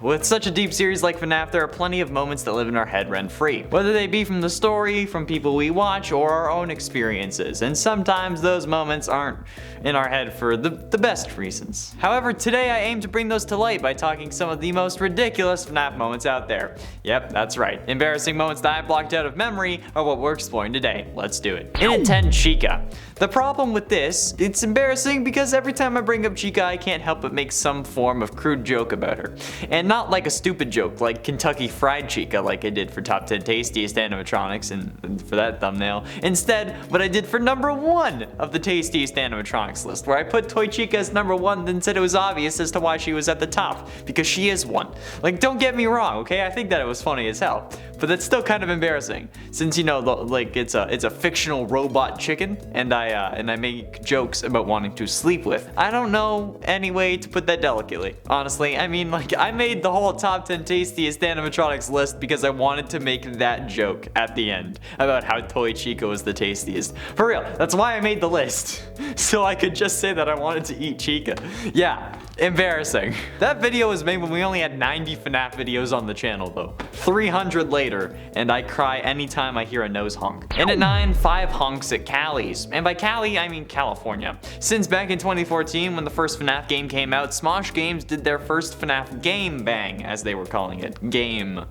With such a deep series like FNaF, there are plenty of moments that live in our head rent-free. Whether they be from the story, from people we watch, or our own experiences. And sometimes those moments aren't in our head for the best reasons. However, today I aim to bring those to light by talking some of the most ridiculous FNaF moments out there. Yep, that's right. Embarrassing moments that I blocked out of memory are what we're exploring today. Let's do it. In Chica. The problem with this, it's embarrassing because every time I bring up Chica, I can't help but make some form of crude joke about her. And not like a stupid joke like Kentucky Fried Chica like I did for Top 10 Tastiest Animatronics and for that thumbnail. Instead, what I did for number 1 of the Tastiest Animatronics list, where I put Toy Chica as number 1 then said it was obvious as to why she was at the top, because she is one. Like, don't get me wrong, okay? I think that it was funny as hell, but that's still kind of embarrassing since, you know, like it's a fictional robot chicken and I make jokes about wanting to sleep with. I don't know any way to put that delicately. Honestly, I mean, like, I made the whole Top 10 Tastiest Animatronics list because I wanted to make that joke at the end about how Toy Chica was the tastiest. For real, that's why I made the list. So I could just say that I wanted to eat Chica. Yeah, embarrassing. That video was made when we only had 90 FNaF videos on the channel though. 300 later, and I cry anytime I hear a nose honk. And at 9, 5 honks at Cali's. And by Cali, I mean California. Since back in 2014, when the first FNaF game came out, Smosh Games did their first FNaF game bang, as they were calling it. Game.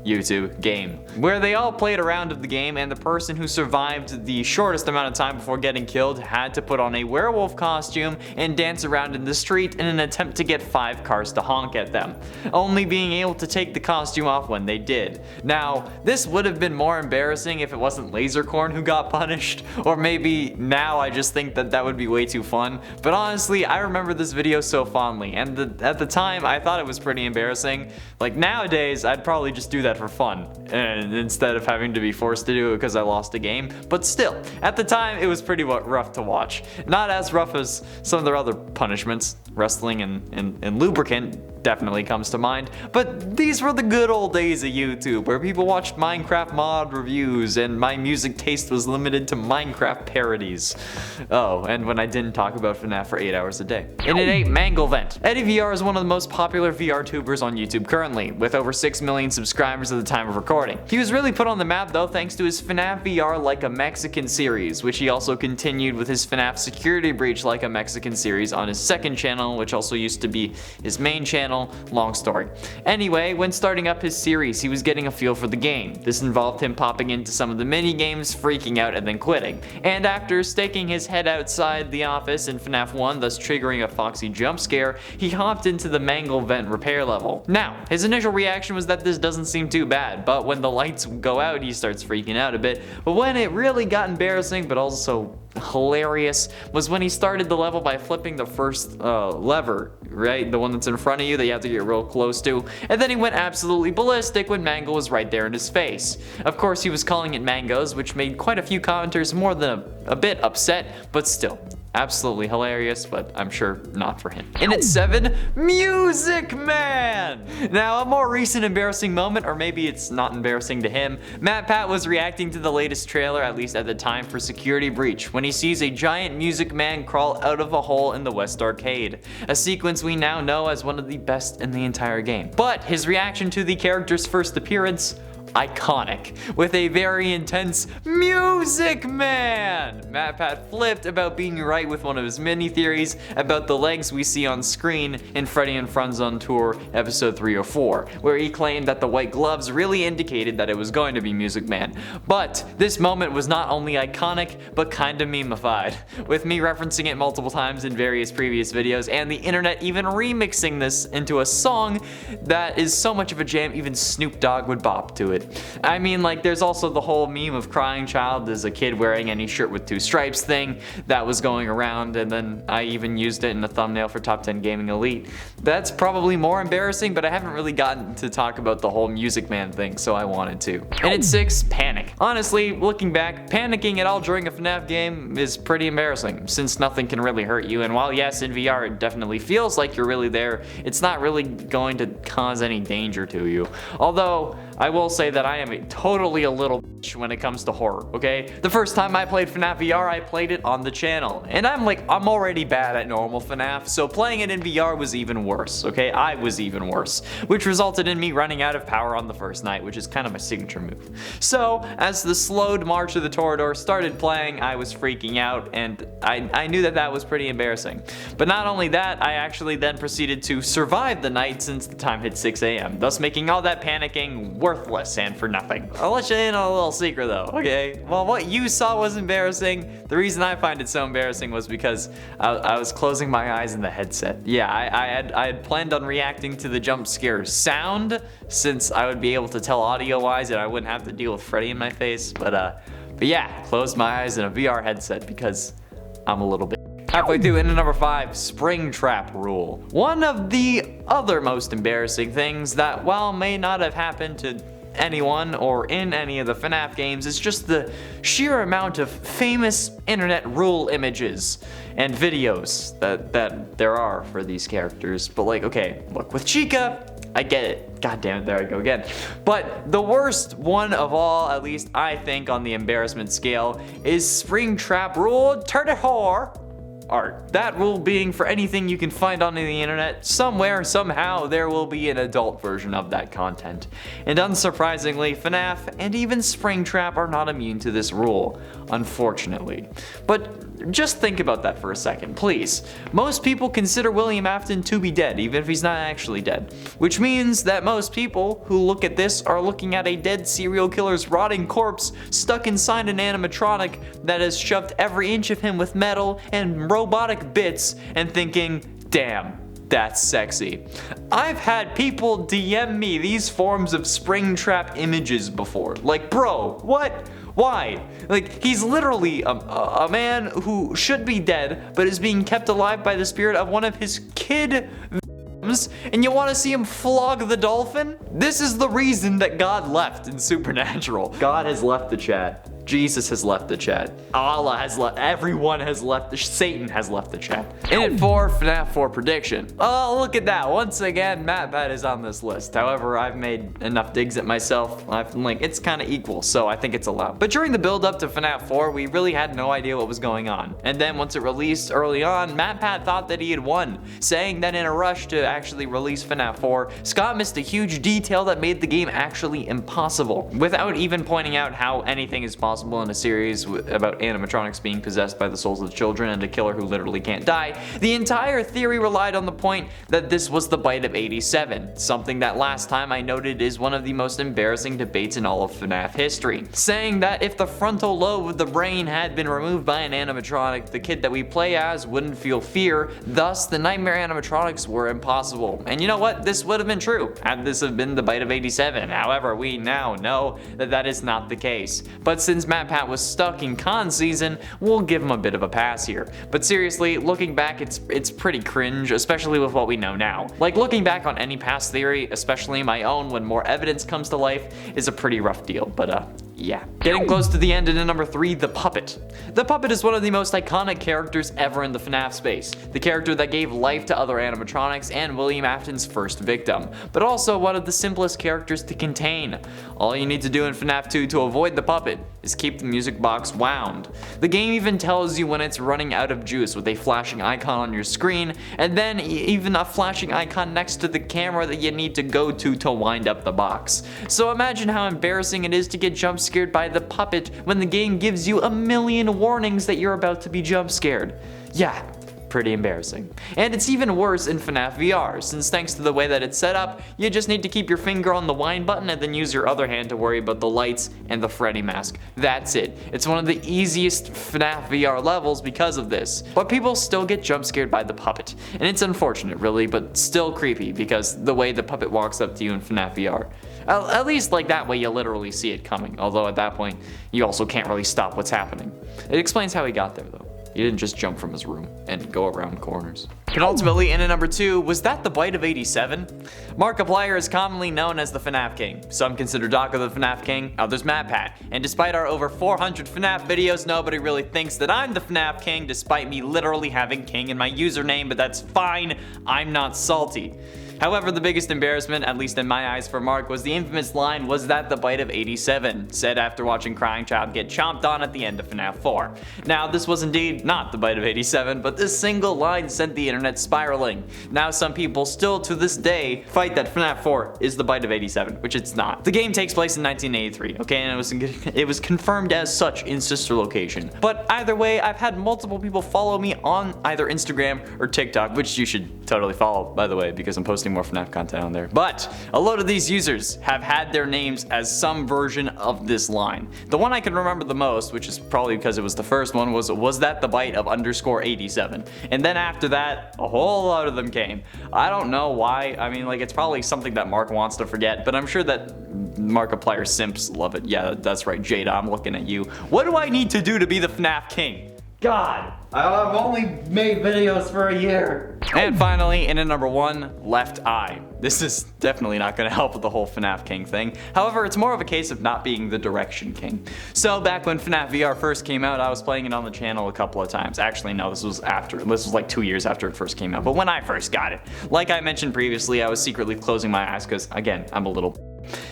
YouTube game, where they all played a round of the game, and the person who survived the shortest amount of time before getting killed had to put on a werewolf costume and dance around in the street in an attempt to get 5 cars to honk at them, only being able to take the costume off when they did. Now, this would have been more embarrassing if it wasn't Lasercorn who got punished, or maybe now I just think that that would be way too fun, but honestly, I remember this video so fondly, and at the time, I thought it was pretty embarrassing. Like, nowadays, I'd probably just do that for fun, and instead of having to be forced to do it because I lost a game. But still, at the time it was pretty rough to watch. Not as rough as some of their other punishments. Wrestling and lubricant definitely comes to mind, but these were the good old days of YouTube where people watched Minecraft mod reviews and my music taste was limited to Minecraft parodies. Oh, and when I didn't talk about FNaF for 8 hours a day. And at 8, Manglevent. Eddie VR is one of the most popular VR tubers on YouTube currently, with over 6 million subscribers at the time of recording. He was really put on the map though thanks to his FNaF VR Like a Mexican series, which he also continued with his FNaF Security Breach Like a Mexican series on his second channel, which also used to be his main channel. Long story. Anyway, when starting up his series, he was getting a feel for the game. This involved him popping into some of the mini games, freaking out, and then quitting. And after staking his head outside the office in FNaF 1, thus triggering a Foxy jump scare, he hopped into the Manglevent repair level. Now, his initial reaction was that this doesn't seem too bad, but when the lights go out, he starts freaking out a bit. But when it really got embarrassing, but also hilarious, was when he started the level by flipping the first lever, right? The one that's in front of you that you have to get real close to. And then he went absolutely ballistic when Mango was right there in his face. Of course, he was calling it Mangoes, which made quite a few commenters more than a bit upset, but still. Absolutely hilarious, but I'm sure not for him. And at 7, Music Man! Now, a more recent embarrassing moment, or maybe it's not embarrassing to him, MatPat was reacting to the latest trailer, at least at the time, for Security Breach, when he sees a giant Music Man crawl out of a hole in the West Arcade, a sequence we now know as one of the best in the entire game. But his reaction to the character's first appearance, iconic, with a very intense Music Man! MatPat flipped about being right with one of his mini theories about the legs we see on screen in Freddy and Friends on Tour episode 3 or 4, where he claimed that the white gloves really indicated that it was going to be Music Man. But this moment was not only iconic, but kinda meme-ified, with me referencing it multiple times in various previous videos, and the internet even remixing this into a song that is so much of a jam even Snoop Dogg would bop to it. I mean, like, there's also the whole meme of crying child as a kid wearing any shirt with 2 stripes thing that was going around, and then I even used it in a thumbnail for Top 10 Gaming Elite. That's probably more embarrassing, but I haven't really gotten to talk about the whole Music Man thing, so I wanted to. And at 6, Panic. Honestly, looking back, panicking at all during a FNaF game is pretty embarrassing, since nothing can really hurt you, and while yes, in VR it definitely feels like you're really there, it's not really going to cause any danger to you. Although, I will say that I am totally a little bitch when it comes to horror, okay? The first time I played FNaF VR, I played it on the channel. And I'm already bad at normal FNaF, so playing it in VR was even worse, okay? I was even worse, which resulted in me running out of power on the first night, which is kind of my signature move. So, as the slowed March of the Toreador started playing, I was freaking out, and I knew that that was pretty embarrassing. But not only that, I actually then proceeded to survive the night since the time hit 6 a.m., thus making all that panicking worthless and for nothing. I'll let you in on a little secret though, okay? Well, what you saw was embarrassing. The reason I find it so embarrassing was because I was closing my eyes in the headset. Yeah, I had planned on reacting to the jump scare sound, since I would be able to tell audio-wise and I wouldn't have to deal with Freddy in my face, but yeah, closed my eyes in a VR headset because I'm a little bit. Halfway through, into number 5, Springtrap rule. One of the other most embarrassing things that, while may not have happened to anyone or in any of the FNaF games, is just the sheer amount of famous internet rule images and videos that there are for these characters. But like, okay, look, with Chica, I get it. God damn it, there I go again. But the worst one of all, at least I think on the embarrassment scale, is Springtrap rule 34. Art. That rule being for anything you can find on the internet, somewhere, somehow, there will be an adult version of that content. And unsurprisingly, FNaF and even Springtrap are not immune to this rule, unfortunately. But just think about that for a second, please. Most people consider William Afton to be dead, even if he's not actually dead. Which means that most people who look at this are looking at a dead serial killer's rotting corpse stuck inside an animatronic that has shoved every inch of him with metal and robotic bits and thinking, damn, that's sexy. I've had people DM me these forms of Springtrap images before. Like, bro, what? Why? Like, he's literally a man who should be dead, but is being kept alive by the spirit of one of his kid victims, and you want to see him flog the dolphin? This is the reason that God left in Supernatural. God has left the chat. Jesus has left the chat. Allah has left. Everyone has left. Satan has left the chat. In it for FNaF 4 prediction. Oh, look at that. Once again, MatPat is on this list. However, I've made enough digs at myself. It's kind of equal, so I think it's allowed. But during the build up to FNaF 4, we really had no idea what was going on. And then once it released early on, MatPat thought that he had won, saying that in a rush to actually release FNaF 4, Scott missed a huge detail that made the game actually impossible, without even pointing out how anything is possible in a series about animatronics being possessed by the souls of children and a killer who literally can't die. The entire theory relied on the point that this was the bite of 87, something that last time I noted is one of the most embarrassing debates in all of FNaF history, saying that if the frontal lobe of the brain had been removed by an animatronic, the kid that we play as wouldn't feel fear, thus the nightmare animatronics were impossible. And you know what? This would have been true had this have been the bite of 87. However, we now know that that is not the case. But since MatPat was stuck in con season, we'll give him a bit of a pass here. But seriously, looking back, it's pretty cringe, especially with what we know now. Like, looking back on any past theory, especially my own when more evidence comes to life, is a pretty rough deal, but yeah. Getting close to the end, into number 3, the Puppet. The Puppet is one of the most iconic characters ever in the FNaF space. The character that gave life to other animatronics and William Afton's first victim, but also one of the simplest characters to contain. All you need to do in FNaF 2 to avoid the Puppet is keep the music box wound. The game even tells you when it's running out of juice with a flashing icon on your screen, and then even a flashing icon next to the camera that you need to go to wind up the box. So imagine how embarrassing it is to get jump scared by the Puppet when the game gives you a million warnings that you're about to be jump scared. Yeah, pretty embarrassing. And it's even worse in FNaF VR, since thanks to the way that it's set up, you just need to keep your finger on the wind button and then use your other hand to worry about the lights and the Freddy mask. That's it. It's one of the easiest FNaF VR levels because of this. But people still get jump scared by the Puppet. And it's unfortunate, really, but still creepy because the way the Puppet walks up to you in FNaF VR. At least like that way you literally see it coming, although at that point you also can't really stop what's happening. It explains how he got there though. He didn't just jump from his room and go around corners. Penultimately, in at number 2, was that the bite of 87? Markiplier is commonly known as the FNaF King. Some consider Doc the FNaF King, others MatPat. And despite our over 400 FNaF videos, nobody really thinks that I'm the FNaF King, despite me literally having King in my username, but that's fine, I'm not salty. However, the biggest embarrassment, at least in my eyes for Mark, was the infamous line, "Was that the bite of 87?" said after watching crying child get chomped on at the end of FNaF 4. Now, this was indeed not the bite of 87, but this single line sent the internet spiraling. Now, some people still to this day fight that FNaF 4 is the bite of 87, which it's not. The game takes place in 1983, okay, and it was confirmed as such in sister location. But either way, I've had multiple people follow me on either Instagram or TikTok, which you should totally follow, by the way, because I'm posting more FNaF content on there. But a load of these users have had their names as some version of this line. The one I can remember the most, which is probably because it was the first one, was that the bite of _87? And then after that, a whole lot of them came. I don't know why. I mean, like, it's probably something that Mark wants to forget, but I'm sure that Markiplier simps love it. Yeah, that's right, Jada, I'm looking at you. What do I need to do to be the FNaF king? God, I've only made videos for a year. And finally, in at number 1, left eye. This is definitely not going to help with the whole FNaF king thing. However, it's more of a case of not being the direction king. So back when FNaF VR first came out, I was playing it on the channel a couple of times. Actually, no, this was like 2 years after it first came out, but when I first got it. Like I mentioned previously, I was secretly closing my eyes because, again, I'm a little...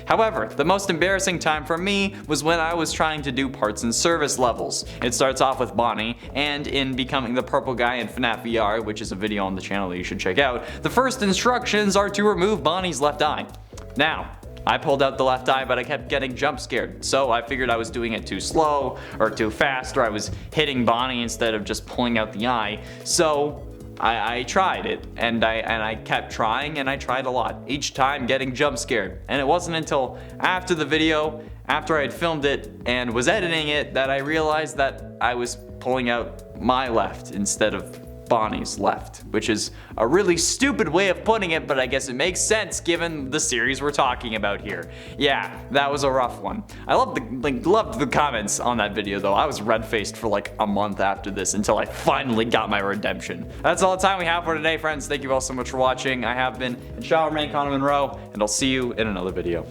However, the most embarrassing time for me was when I was trying to do parts and service levels. It starts off with Bonnie, and in becoming the purple guy in FNaF VR, which is a video on the channel that you should check out, the first instructions are to remove Bonnie's left eye. Now, I pulled out the left eye, but I kept getting jump scared, so I figured I was doing it too slow, or too fast, or I was hitting Bonnie instead of just pulling out the eye, so I tried it, and I kept trying, and I tried a lot, each time getting jump scared. And it wasn't until after the video, after I had filmed it and was editing it, that I realized that I was pulling out my left instead of Bonnie's left, which is a really stupid way of putting it, but I guess it makes sense given the series we're talking about here. Yeah, that was a rough one. I loved the comments on that video though. I was red-faced for like a month after this until I finally got my redemption. That's all the time we have for today, friends. Thank you all so much for watching. I have been, and shall remain, Connor Monroe, and I'll see you in another video.